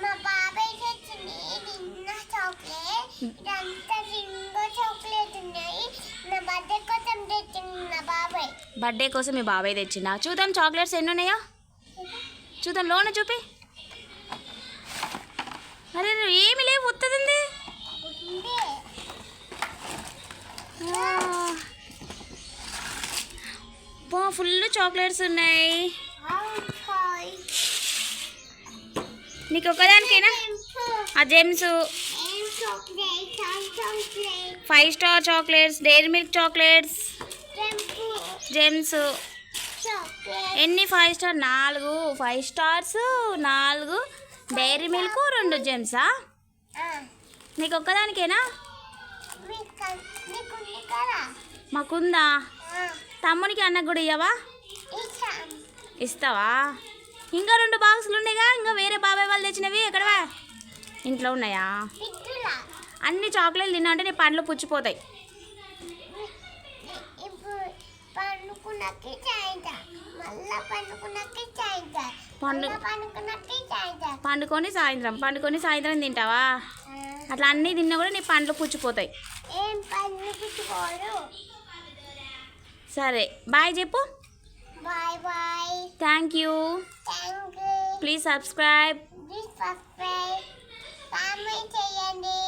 మా బాబాయ్ తెచ్చింది నిన్న చాక్లెట్. ఇదంతా రింగో చాక్లెట్ ఉన్నాయి. నా బర్త్డే కోసం తెచ్చింది నా బాబాయ్. బర్త్డే కోసం మీ బాబాయ్ తెచ్చిందా? చూద్దాం చాక్లెట్స్ ఎన్ని ఉన్నాయో చూద్దాం. లోన చూపి. అరే ఏమి లేవు, ఉత్తదింది. ఫుల్ చాక్లెట్స్ ఉన్నాయి. నీకు ఒక్కదానికేనా? ఆ Gems 5 star chocolates, Dairy Milk chocolates, Gems ఎన్ని 5 స్టార్? 4 5 స్టార్స్, 4 డైరీ మిల్క్, 2 జెమ్సా? నీకు ఒక్కదానికేనా? మాకుందా? తమ్మునికి అన్నకు కూడా ఇయ్యవా? ఇస్తావా? ఇంకా 2 బాక్సులు ఉన్నాయిగా, ఇంకా వేరే బాబాయ్ వాళ్ళు తెచ్చినవి ఎక్కడవా? ఇంట్లో ఉన్నాయా? అన్ని చాక్లెట్లు తిన్నా అంటే నీ పండ్లు పుచ్చిపోతాయి. పండుకొని సాయంత్రం తింటావా? అట్లా అన్నీ తిన్నా కూడా నీ పండ్లు పుచ్చిపోతాయి. సరే బాయ్ చెప్పు. Bye bye. Thank you. Please subscribe. Comment చేయండి.